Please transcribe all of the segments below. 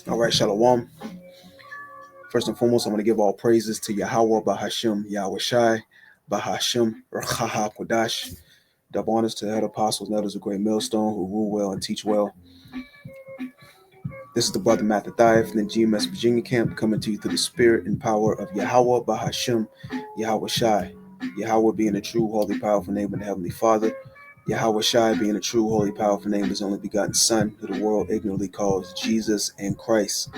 All right, Shalom. First and foremost, I want to give all praises to Yahweh, Bahashim, Yahweh Shai, Bahashim, Rachaha Kodash. Double honors to the head apostles and elders of Great Millstone who rule well and teach well. This is the brother Mattathiah from the GMS Virginia camp coming to you through the spirit and power of Yahweh, Bahashim, Yahweh Shai. Yahweh being a true, holy, powerful name of the Heavenly Father. Yahweh Shai being a true, holy, powerful name of His only begotten Son, who the world ignorantly calls Jesus and Christ.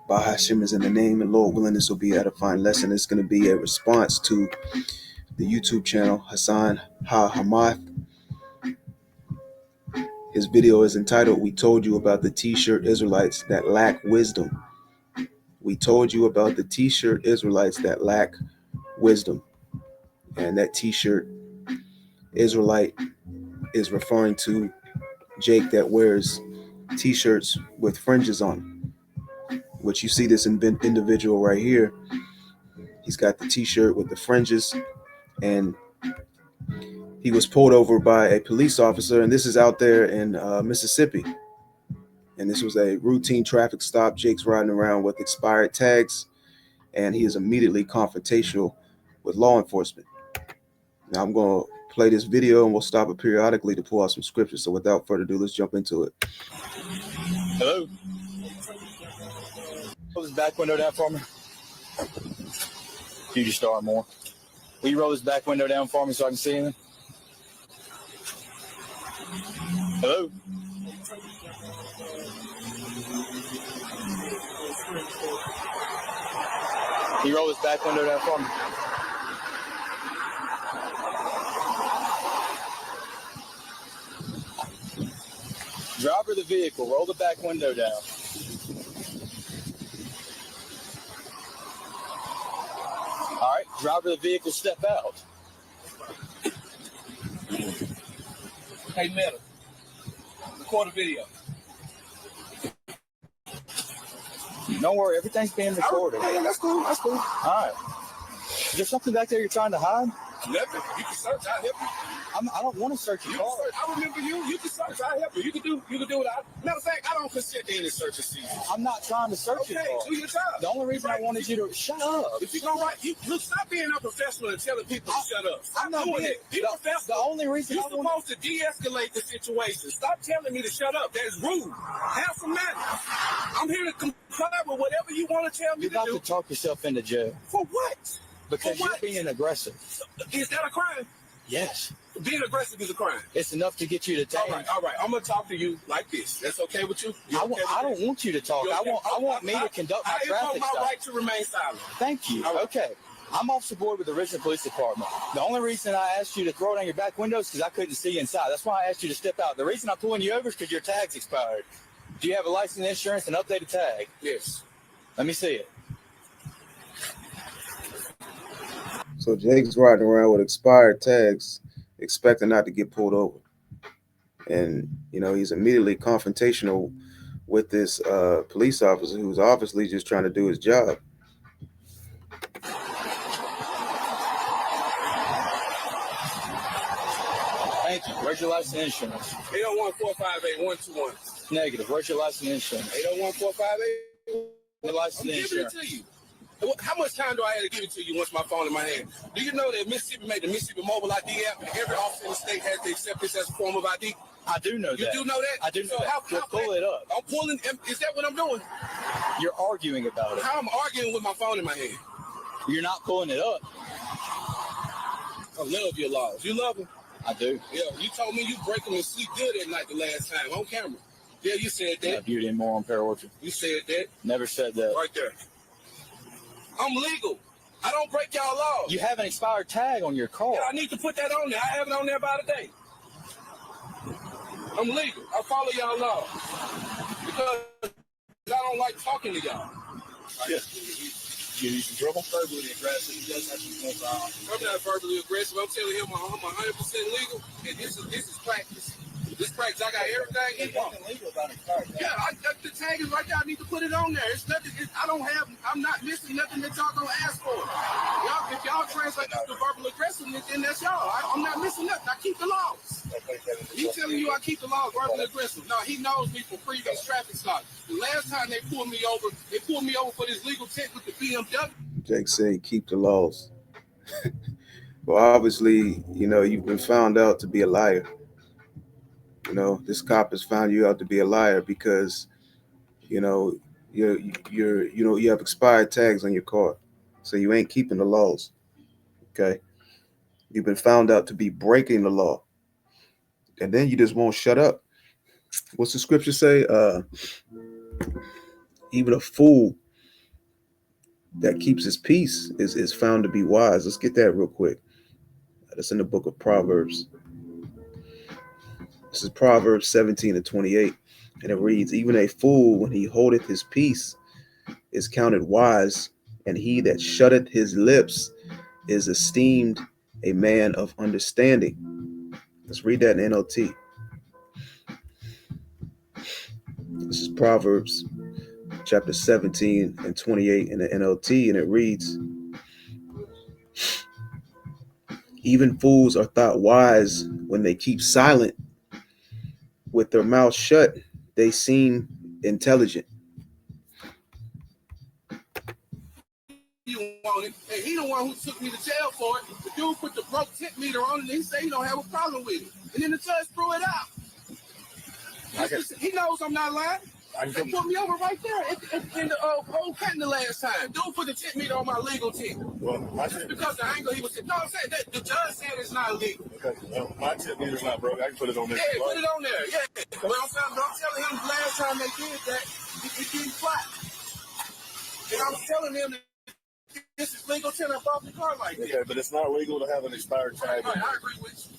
Bahashim is in the name, and Lord willing, this will be an edifying lesson. It's going to be a response to the YouTube channel, Hassan Ha-Hamath. His video is entitled, We Told You About the T-Shirt Israelites That Lack Wisdom. We told you about the T-shirt Israelites that lack wisdom. And that T-shirt Israelite is referring to Jake that wears T-shirts with fringes on them. Which you see this individual right here. He's got the T-shirt with the fringes, and he was pulled over by a police officer, and this is out there in Mississippi. And this was a routine traffic stop. Jake's riding around with expired tags, and he is immediately confrontational with law enforcement. Now I'm going to play this video, and we'll stop it periodically to pull out some scripture. So without further ado, let's jump into it. Hello? Roll this back window down for me. You just start more. Will you roll this back window down for me so I can see him? Hello? Can you roll this back window down for me? Driver of the vehicle, roll the back window down. All right, driver of the vehicle, step out. Hey, Meta, record a video. Don't worry, everything's being recorded. Hey, that's cool, that's cool. All right. Is there something back there you're trying to hide? Nothing. You can search, I'll help you. I don't want to search your car. I remember you. You can search, I'll help you. You can do it. Matter of fact, I don't consent to any search and seizure. I'm not trying to search your Okay, car. do your job. The only reason I wanted you to shut up. If you go right, look, stop being unprofessional and telling people to shut up. Stop I'm not doing being, it. Be the professional. only reason You're I want supposed to de-escalate the situation. Stop telling me to shut up. That's rude. Have some manners. I'm here to comply with whatever you want to tell me you're to about do. to talk yourself into jail For what? because For what? you're being aggressive. Is that a crime? Yes. Being aggressive is a crime. It's enough to get you to take. All right. I'm gonna talk to you like this. That's okay with you? I don't want you to talk. I want me to conduct my I traffic invoke my stop. right to remain silent. Thank you. All right. Okay. I'm Officer Boyd with the Richmond Police Department. The only reason I asked you to throw it on your back window is because I couldn't see inside. That's why I asked you to step out. The reason I'm pulling you over is because your tag's expired. Do you have a license, insurance, and updated tag? Yes. Let me see it. So Jake's riding around with expired tags, expecting not to get pulled over. And, he's immediately confrontational with this police officer who's obviously just trying to do his job. Thank you. Where's your license and insurance? 801-458-121. Negative. Where's your license and insurance? 801-458. Your license I'm and giving it insurance. to you. How much time do I have to give it to you once my phone in my hand? Do you know that Mississippi made the Mississippi Mobile ID app, and every officer in the state has to accept this as a form of ID? I do know that. You do know that? I do know So that. Pull it up. I'm pulling. Is that what I'm doing? You're arguing about it. How I'm arguing with my phone in my hand? You're not pulling it up. I love your laws. You love them? I do. Yeah, you told me you break them and sleep good at night the last time on camera. Yeah, you said that. Beauty and Moral Pear Orchard. You said that. Never said that. Right there. I'm legal. I don't break y'all laws. You have an expired tag on your car. Yeah, I need to put that on there. I have it on there by the day. I'm legal. I follow y'all laws. Because I don't like talking to y'all. Yeah. You need some trouble? Verbally aggressive. I'm not verbally aggressive. I'm telling him I'm 100% legal. And this is practice. This practice, I got everything. There's nothing legal about expired tag. Yeah, the tag is right there. I need to put it on there. It's nothing. I'm not missing nothing that y'all gonna ask for. Y'all, if y'all translate that to verbal aggressiveness, then that's y'all. I'm not missing nothing. I keep the laws. He telling you I keep the laws verbally aggressive. No, he knows me from previous traffic stops. The last time they pulled me over for this legal tent with the BMW. Jake saying keep the laws. Well, obviously, you've been found out to be a liar. This cop has found you out to be a liar because you know you have expired tags on your car, so you ain't keeping the laws. Okay, you've been found out to be breaking the law, and then you just won't shut up. What's the scripture say? Even a fool that keeps his peace is found to be wise. Let's get that real quick. That's in the book of Proverbs. This is Proverbs 17:28. And it reads, even a fool, when he holdeth his peace, is counted wise, and he that shutteth his lips is esteemed a man of understanding. Let's read that in NLT. This is Proverbs chapter 17:28 in the NLT, and it reads, even fools are thought wise when they keep silent. With their mouths shut, they seem intelligent. You want it, and he the one who took me to jail for it. The dude put the broke tip meter on it, and he said he don't have a problem with it. And then the judge threw it out. He knows I'm not lying. They put me over right there in the old patent the last time. Dude put the tip meter on my legal tip. Well, just because the angle he was, no, I'm saying that the judge said it's not illegal. Okay, well, my tip meter's not broke. I can put it on there. Yeah, put it on there. Yeah. Well, I'm telling him the last time they did that, it didn't fly. And I was telling him that this is legal till I bought the car like that. Okay, but it's not legal to have an expired tag. Right, I agree with you.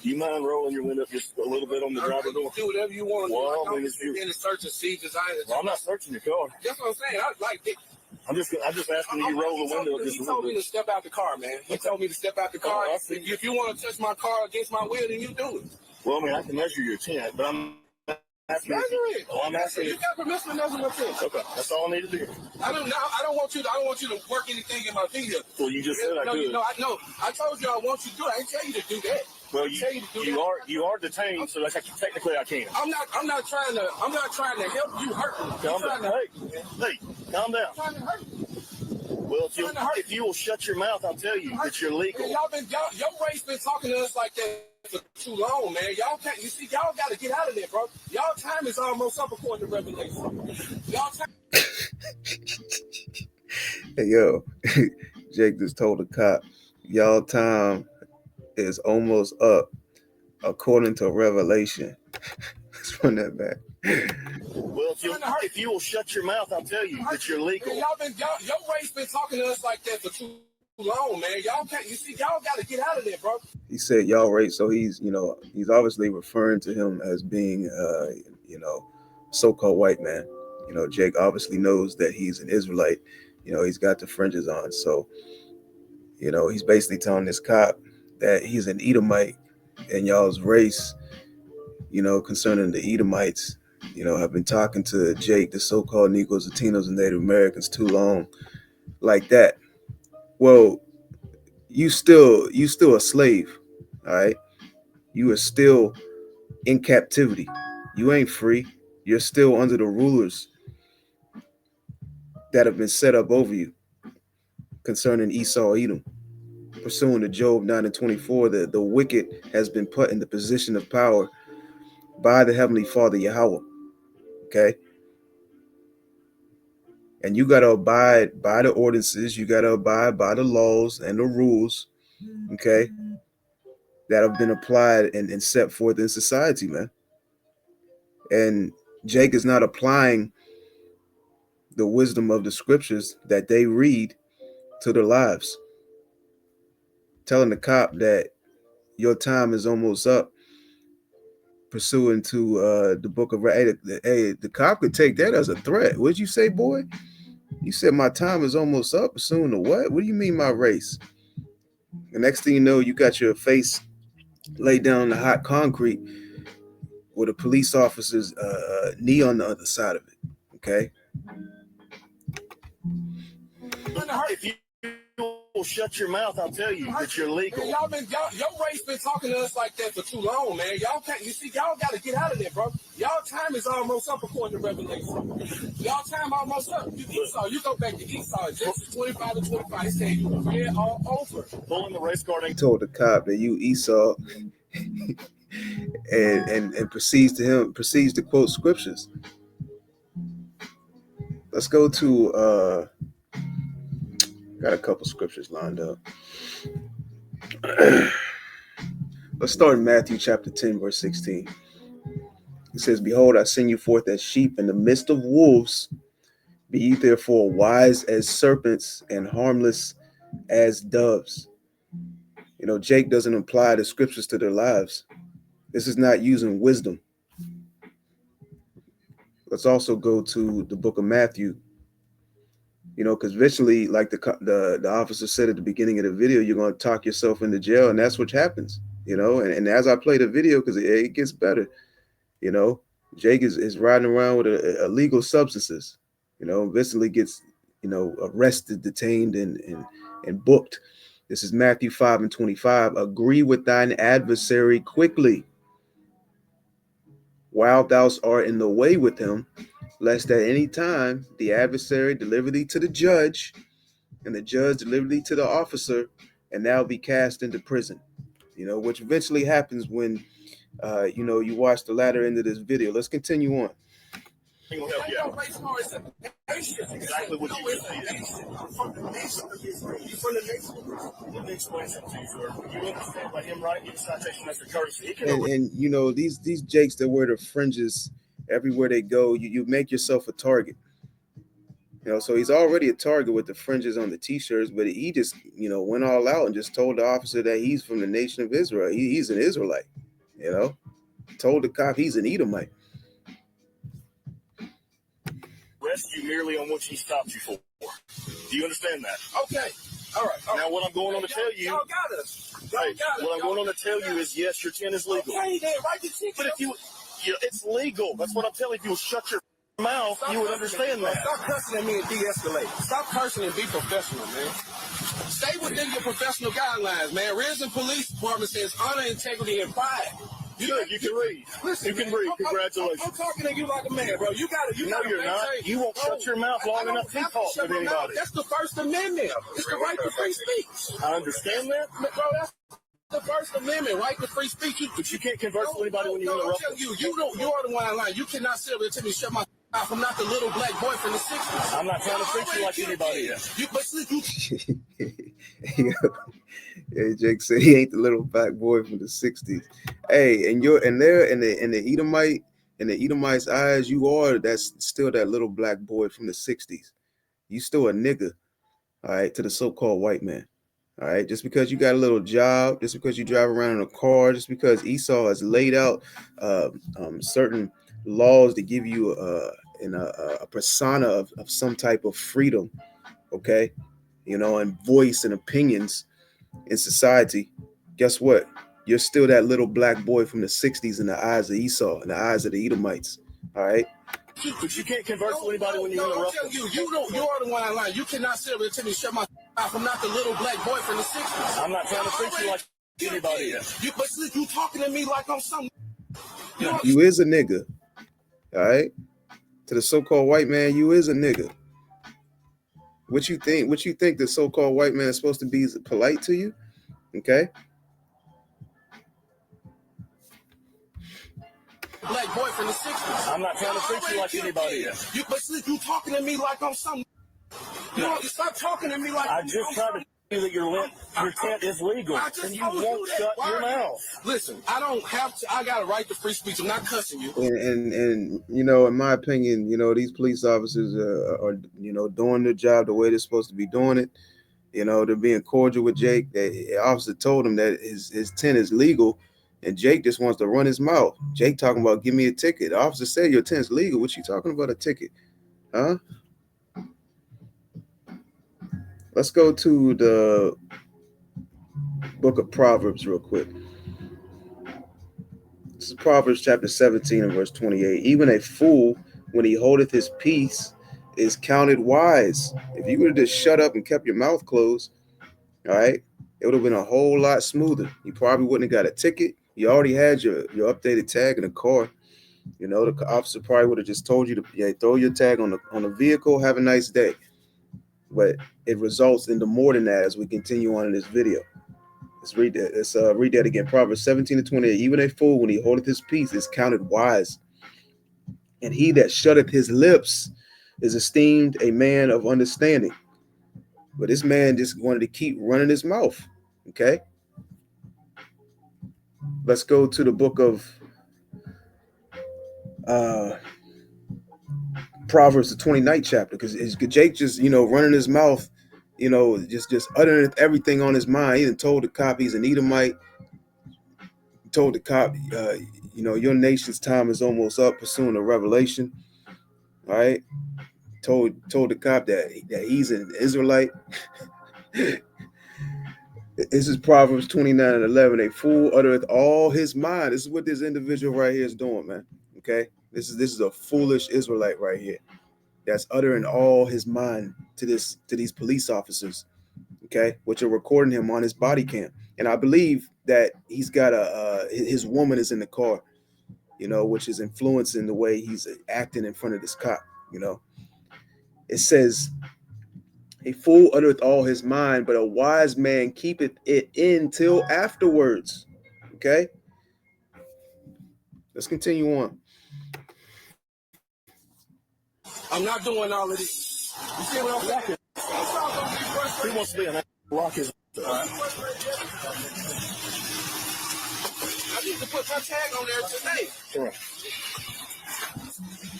You mind rolling your window just a little bit on the driver door? Do whatever you want. Well, I mean, if you in a search and seizure, well, I'm not searching your car. That's what I'm saying. I like it. I'm just asking you to roll the window just a little bit. He told me to step out the car, man. He told me to step out the car. If you want to touch my car against my will, then you do it. Well, I mean, I can measure your tent, but I'm asking you. Oh, I'm asking you. You got permission to measure my tent. Okay, that's all I need to do. I don't want you to work anything in my vehicle. Well, you just said I could. No, I told you I want you to do it. I didn't tell you to do that. Well, you are detained, so like technically I can. I'm not trying to help you hurt me. Calm down. Hey, calm down. I'm trying to hurt you. Well, if you will shut your mouth, I'll tell you that you're legal. Your race been talking to us like that for too long, man. Y'all got to get out of there, bro. Y'all time is almost up according to Revelation. Y'all time. Hey, yo, Jake just told the cop, y'all time is almost up according to Revelation. Let's run that back. Well, if you will shut your mouth, I'll tell you that you're legal. Your race been talking to us like that for too long, man. Y'all got to get out of there, bro. He said y'all race, so he's obviously referring to him as being so-called white man. Jake obviously knows that he's an Israelite. He's got the fringes on, so he's basically telling this cop that he's an Edomite, and y'all's race, concerning the Edomites, have been talking to Jake, the so-called Negroes, Latinos, and Native Americans too long, like that. Well, you still a slave, all right? You are still in captivity. You ain't free. You're still under the rulers that have been set up over you concerning Esau, Edom. Pursuant to Job 9:24, the wicked has been put in the position of power by the Heavenly Father Yahweh. Okay? And you got to abide by the ordinances. You got to abide by the laws and the rules, okay, that have been applied and set forth in society, man. And Jake is not applying the wisdom of the scriptures that they read to their lives. Telling the cop that your time is almost up, pursuant to the book of the cop could take that as a threat. What'd you say, boy? You said my time is almost up, pursuing to what? What do you mean my race? The next thing you know, you got your face laid down on the hot concrete with a police officer's knee on the other side of it. Okay. If you shut your mouth. I'll tell you that you're legal. Man, your race been talking to us like that for too long, man. Y'all can't. You see, y'all got to get out of there, bro. Y'all time is almost up according to Revelation. Y'all time almost up. You Esau, you go back to Esau. Genesis 25 to 25. It said you were red all over. Pulling the race car. He told the cop that you Esau, and proceeds to quote scriptures. Let's go to got a couple scriptures lined up. Let's start in Matthew chapter 10, verse 16. It says, "Behold, I send you forth as sheep in the midst of wolves. Be ye therefore wise as serpents and harmless as doves." You know, Jake doesn't apply the scriptures to their lives. This is not using wisdom. Let's also go to the book of Matthew. You know, because eventually, like the officer said at the beginning of the video, you're going to talk yourself into jail, and that's what happens. You know, and as I play the video, because it gets better, you know, Jake is riding around with illegal substances. You know, eventually gets, you know, arrested, detained, and booked. This is Matthew 5 and 25. "Agree with thine adversary quickly, while thou art in the way with him, lest at any time the adversary deliver thee to the judge, and the judge deliver thee to the officer, and thou be cast into prison." You know, which eventually happens when, you know, you watch the latter end of this video. Let's continue on. Exactly what you said. From the nation of Israel. You from the nation? Let me explain something to you, sir. You understand by him, right? Give a citation as a courtesy. And you know, these Jakes that wear the fringes everywhere they go, you make yourself a target. You know, so he's already a target with the fringes on the t-shirts, but he just, you know, went all out and just told the officer that he's from the nation of Israel. He's an Israelite, you know, told the cop he's an Edomite. Arrest you merely on what he stopped you for. Do you understand that? Okay. All right. Now, what I'm going on to tell you. Y'all got us. What I'm going on to tell you is, yes, your 10 is legal. Okay, then, write the ticket. But if it's legal. That's what I'm telling you. If you shut your mouth, you would understand that. Stop cursing at me and de-escalate. Stop cursing and be professional, man. Stay within your professional guidelines, man. Risen Police Department says honor, integrity, and pride. Good, you can read. Listen, you can read. Congratulations. I'm talking to you like a man, bro. You got to. No, you're not. You won't shut your mouth long enough to talk with anybody. That's the First Amendment. It's the right to free speech. I understand that. Bro, that's the First Amendment, right to free speech. But you can't converse with anybody when you interrupt them. You are the one I line. You cannot sit there and tell me shut my mouth. I'm not the little black boy from the 60s. I'm not trying to treat you like anybody is. Hey, Jake said he ain't the little black boy from the 60s. Hey, and there in the Edomite's eyes, you are that's still that little black boy from the 60s. You still a nigga, all right, to the so-called white man. All right, just because you got a little job, just because you drive around in a car, just because Esau has laid out certain laws to give you a persona of some type of freedom, okay, you know, and voice and opinions in society. Guess what? You're still that little black boy from the 60s in the eyes of Esau, in the eyes of the Edomites. All right. But you can't converse with anybody when you interrupt them. You are the one I line. You cannot sit there and tell me shut my mouth. I'm not the little black boy from the 60s. I'm not trying to treat you like anybody is. But you talking to me like I'm something. You is a nigga. All right. To the so-called white man, you is a nigga. What you think the so-called white man is supposed to be polite to you? Okay. Black boy from the 60s. I'm not trying to treat you like anybody is. But you talking to me like I'm something. You stop talking to me like I just tried to tell you that your tent is legal, and you won't shut your mouth. Listen, I don't have to. I got a right to free speech. I'm not cussing you. And you know, in my opinion, you know, these police officers are you know, doing their job the way they're supposed to be doing it. You know, they're being cordial with Jake. The officer told him that his tent is legal, and Jake just wants to run his mouth. Jake talking about, give me a ticket. The officer said your tent's legal. What you talking about, a ticket? Huh? Let's go to the book of Proverbs real quick. This is Proverbs chapter 17 and verse 28. Even a fool, when he holdeth his peace, is counted wise. If you would have just shut up and kept your mouth closed, All right. It would have been a whole lot smoother. You probably wouldn't have got a ticket. You already had your updated tag in the car. You know, the officer probably would have just told you to, yeah, throw your tag on the vehicle. Have a nice day. But it results into more than that as we continue on in this video. Let's read that. Let's read that again. Proverbs 17-28. Even a fool, when he holdeth his peace, is counted wise, and he that shutteth his lips is esteemed a man of understanding. But this man just wanted to keep running his mouth. Okay. Let's go to the book of uh Proverbs, the 29th chapter, because Jake just, running his mouth, just uttering everything on his mind. He done told the cop he's an Edomite. Told the cop, your nation's time is almost up, pursuing a revelation. All right. Told the cop that he's an Israelite. This is Proverbs 29:11. A fool uttereth all his mind. This is what this individual right here is doing, man. Okay. This is a foolish Israelite right here that's uttering all his mind to these police officers, okay, which are recording him on his body cam. And I believe that he's got his woman is in the car, which is influencing the way he's acting in front of this cop. It says, a fool uttereth all his mind, but a wise man keepeth it in till afterwards. Okay, let's continue on. I'm not doing all of this. You see what I'm saying? He wants to be an lock his. I need to put my tag on there today. Correct.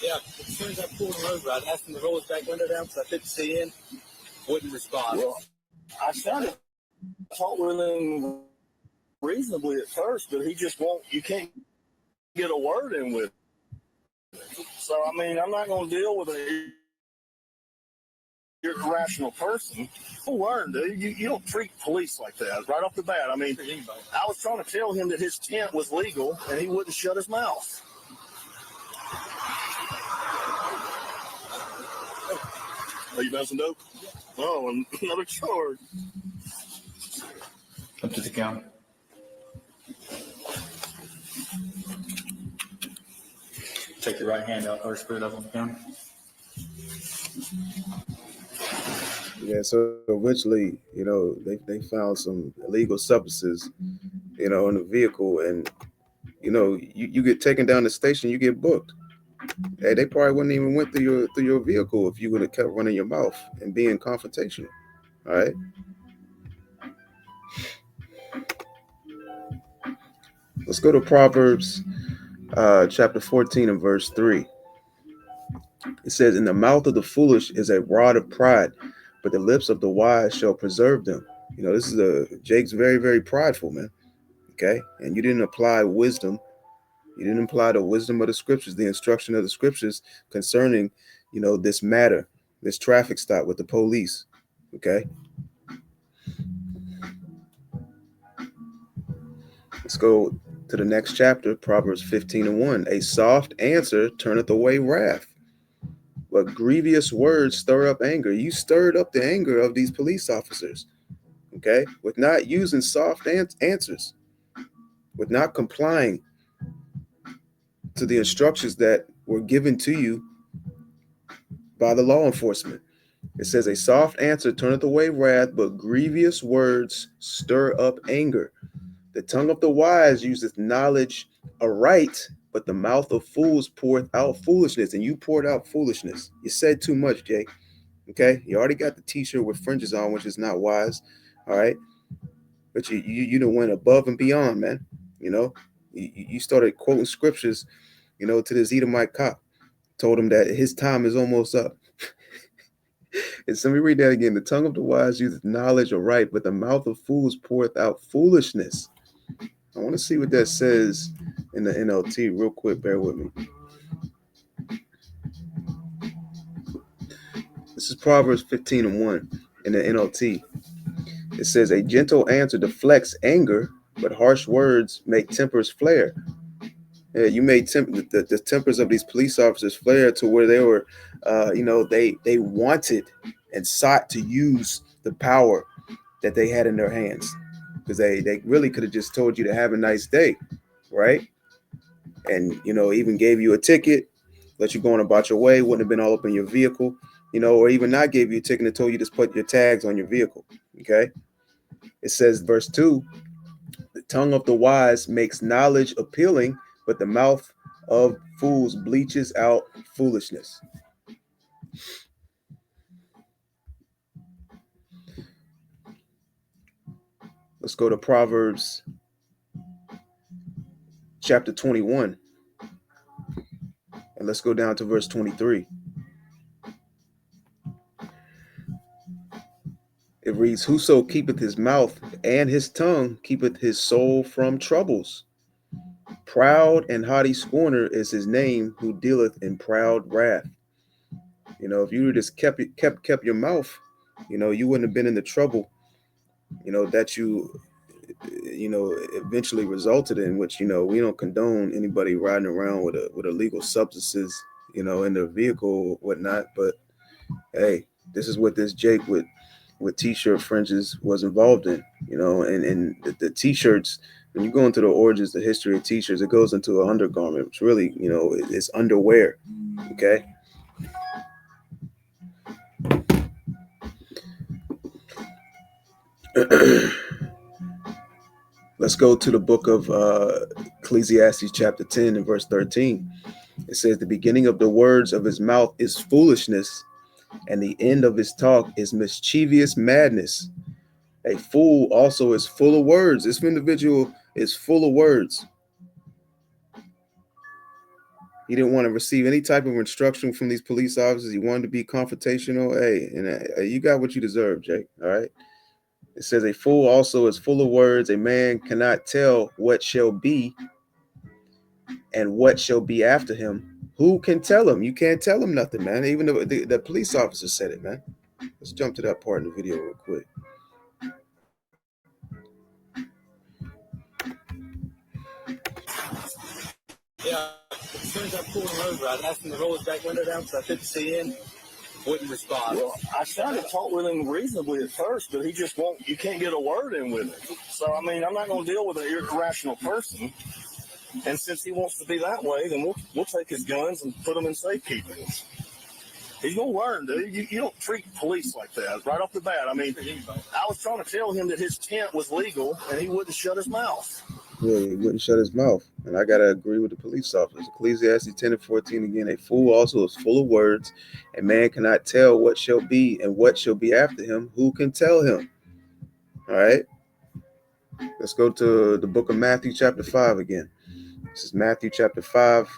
Yeah, as soon as I pulled him over, I'd asked him to roll his back window down because I couldn't see in. Wouldn't respond. Well, I started talking with him reasonably at first, but he just won't. You can't get a word in with him. So I mean, I'm not going to deal with an irrational person. Don't learn, dude. You don't treat police like that right off the bat. I mean, I was trying to tell him that his tent was legal, and he wouldn't shut his mouth. Are you bouncing dope? Oh, another charge. Up to the counter. Take your right hand out or spread up on the counter. Yeah, so eventually, they found some illegal substances, in the vehicle, and you get taken down the station, you get booked. Hey, they probably wouldn't even went through your vehicle if you would have kept running your mouth and being confrontational. All right. Let's go to Proverbs chapter 14 and verse 3. It says, in the mouth of the foolish is a rod of pride, but the lips of the wise shall preserve them. This is Jake's very, very prideful, man. Okay. And you didn't apply wisdom. You didn't apply the wisdom of the scriptures, the instruction of the scriptures concerning, this matter, this traffic stop with the police. Okay. Let's go to the next chapter, Proverbs 15:1. A soft answer turneth away wrath, but grievous words stir up anger. You stirred up the anger of these police officers, okay, with not using soft answers, with not complying to the instructions that were given to you by the law enforcement. It says, a soft answer turneth away wrath, but grievous words stir up anger. The tongue of the wise useth knowledge aright, but the mouth of fools poureth out foolishness. And you poured out foolishness. You said too much, Jake. Okay, you already got the t-shirt with fringes on, which is not wise. All right, but you done went above and beyond, man. You started quoting scriptures, to this Edomite cop. Told him that his time is almost up. And so let me read that again. The tongue of the wise useth knowledge aright, but the mouth of fools poureth out foolishness. I want to see what that says in the NLT real quick. Bear with me. This is Proverbs 15:1 in the NLT. It says, a gentle answer deflects anger, but harsh words make tempers flare. Yeah, you made the tempers of these police officers flare to where they were, they wanted and sought to use the power that they had in their hands, because they really could have just told you to have a nice day, right? And even gave you a ticket, let you go on about your way, wouldn't have been all up in your vehicle, or even not gave you a ticket and told you to put your tags on your vehicle. Okay. It says, verse 2, the tongue of the wise makes knowledge appealing, but the mouth of fools bleaches out foolishness. Let's go to Proverbs chapter 21, and let's go down to verse 23. It reads, whoso keepeth his mouth and his tongue keepeth his soul from troubles. Proud and haughty scorner is his name, who dealeth in proud wrath. If you just kept your mouth, you wouldn't have been in the trouble, that eventually resulted in, which, we don't condone anybody riding around with illegal substances, in their vehicle or whatnot. But hey, this is what this Jake with t-shirt fringes was involved in, and the t-shirts, when you go into the origins, the history of t-shirts, it goes into an undergarment, which really, it's underwear. Okay. Let's go to the book of Ecclesiastes chapter 10 and verse 13. It says, the beginning of the words of his mouth is foolishness, and the end of his talk is mischievous madness. A fool also is full of words. This individual is full of words. He didn't want to receive any type of instruction from these police officers. He wanted to be confrontational. Hey, and you got what you deserve, Jake. All right. It says, a fool also is full of words. A man cannot tell what shall be and what shall be after him. Who can tell him? You can't tell him nothing, man. Even the police officer said it, man. Let's jump to that part in the video real quick. Yeah, as soon as I pulled him over, I asked him to roll his back window down because I couldn't see in. Wouldn't respond. Well, I tried to talk with him reasonably at first, but he just won't. You can't get a word in with him. So I mean, I'm not going to deal with an irrational person. And since he wants to be that way, then we'll take his guns and put them in safekeeping. He's going to learn, dude. You don't treat police like that right off the bat. I mean, I was trying to tell him that his tent was legal, and he wouldn't shut his mouth. Yeah, he wouldn't shut his mouth. And I got to agree with the police officers. Ecclesiastes 10 and 14 again. A fool also is full of words. A man cannot tell what shall be and what shall be after him. Who can tell him? All right. Let's go to the book of Matthew chapter 5 again. This is Matthew chapter 5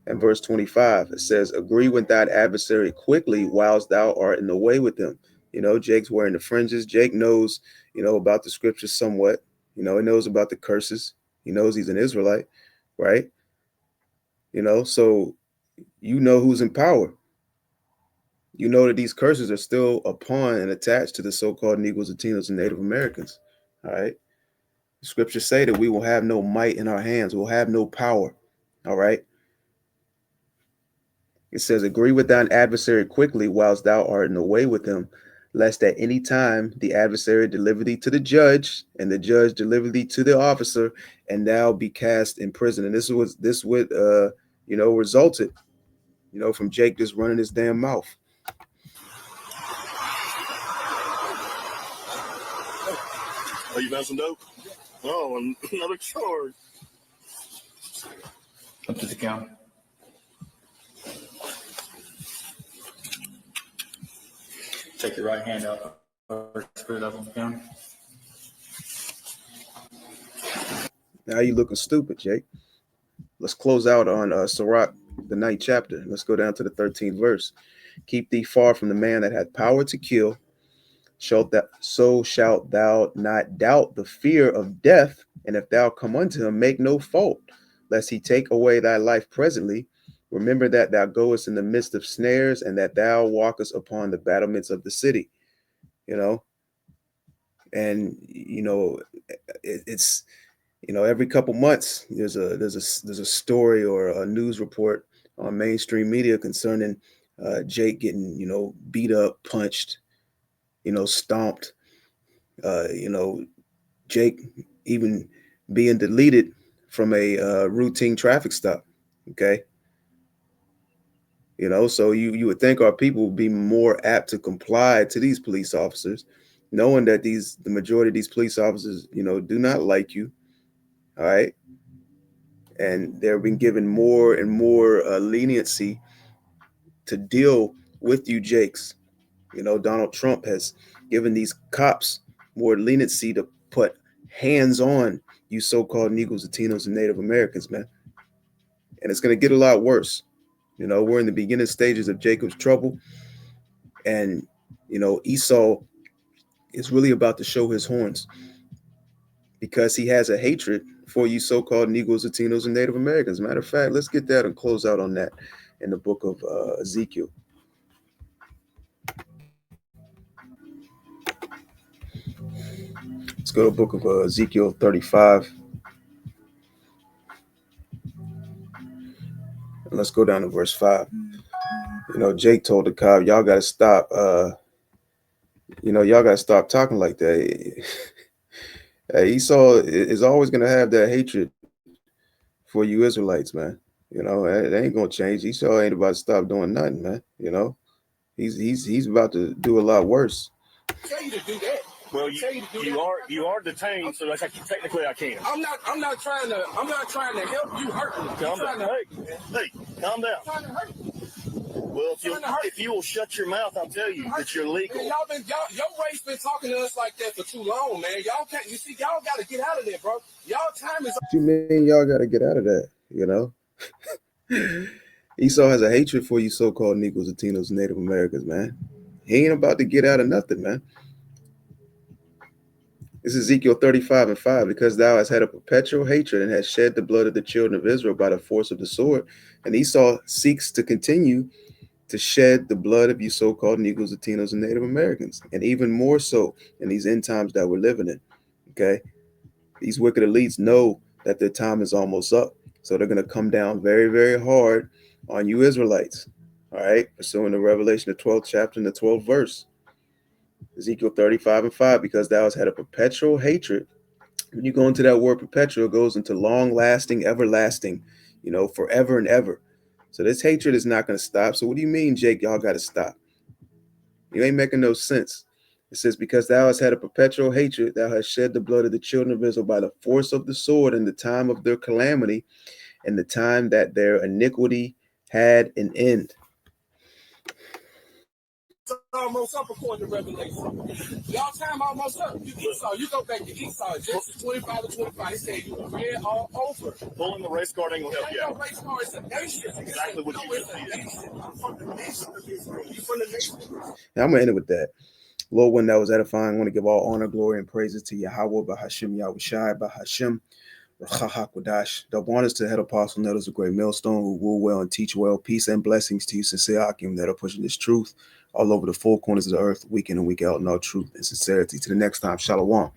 and verse 25. It says, agree with that adversary quickly whilst thou art in the way with him. Jake's wearing the fringes. Jake knows, about the scriptures somewhat. He knows about the curses. He knows he's an Israelite, right? So who's in power. You know that these curses are still upon and attached to the so-called Negroes, Latinos, and Native Americans. All right. The scriptures say that we will have no might in our hands. We'll have no power. All right. It says, agree with thine adversary quickly whilst thou art in the way with him, lest at any time the adversary deliver thee to the judge, and the judge deliver thee to the officer, and thou be cast in prison. And this would resulted, from Jake just running his damn mouth. Oh, you found some dope? Oh, another charge. Up to the counter. Take your right hand up. Screw it up on the counter. Now you looking stupid, Jake. Let's close out on Sirach, the 9th chapter. Let's go down to the 13th verse. Keep thee far from the man that hath power to kill. So shalt thou not doubt the fear of death. And if thou come unto him, make no fault, lest he take away thy life presently. Remember that thou goest in the midst of snares, and that thou walkest upon the battlements of the city. And it's every couple months there's a story or a news report on mainstream media concerning Jake getting beat up, punched, stomped, Jake even being deleted from a routine traffic stop. Okay. So you would think our people would be more apt to comply to these police officers, knowing that the majority of these police officers, do not like you. All right. And they're been given more and more leniency to deal with you, Jakes. Donald Trump has given these cops more leniency to put hands on you so-called Negroes, Latinos, and Native Americans, man. And it's going to get a lot worse. We're in the beginning stages of Jacob's trouble. And, Esau is really about to show his horns because he has a hatred for you so-called Negroes, Latinos, and Native Americans. Matter of fact, let's get that and close out on that in the book of Ezekiel. Let's go to the book of Ezekiel 35. And let's go down to verse 5. Jake told the cop, y'all got to stop. Y'all got to stop talking like that. Esau is always going to have that hatred for you Israelites, man. It ain't going to change. Esau ain't about to stop doing nothing, man. He's about to do a lot worse. Tell you to do that. Well, you are detained, so that's technically I can. I'm not trying to help you hurt me. Calm down. Hey, calm down. I'm trying to hurt you. Well, if you will shut your mouth, I'll tell you that you're legal. Man, your race been talking to us like that for too long, man. Y'all can't. You see, y'all got to get out of there, bro. Y'all time is. What you mean y'all got to get out of that? Esau has a hatred for you so-called Negroes, Latinos, and Native Americans, man. He ain't about to get out of nothing, man. This is Ezekiel 35:5. Because thou hast had a perpetual hatred and hast shed the blood of the children of Israel by the force of the sword, and Esau seeks to continue to shed the blood of you so-called Negroes, Latinos, and Native Americans, and even more so in these end times that we're living in. Okay, these wicked elites know that their time is almost up, so they're going to come down very, very hard on you Israelites. All right, pursuing the Revelation, the 12th chapter and the 12th verse. Ezekiel 35:5, because thou hast had a perpetual hatred. When you go into that word perpetual, it goes into long lasting, everlasting, forever and ever. So this hatred is not going to stop. So what do you mean, Jake, y'all got to stop? You ain't making no sense. It says, because thou hast had a perpetual hatred, thou hast shed the blood of the children of Israel by the force of the sword in the time of their calamity, and the time that their iniquity had an end. Almost up according to Revelation. Y'all time almost up. You go back to Esau. Genesis 25 to 25. It said you read all over. Pulling the race card ain't gonna help you out. Race car is a nation. Exactly what you just said. I'm from the nation of Israel. You from the nation. Now I'm gonna end it with that. Lord, one that was edifying. I want to give all honor, glory, and praises to Yahweh, Bahashim, Yahushai, Bahashim, Rachahakwadash. Double honors to the head apostle, Nettles, a great millstone, who rule well and teach well. Peace and blessings to you, sincere Akim, that are pushing this truth all over the four corners of the earth, week in and week out, in all truth and sincerity. To the next time, Shalom.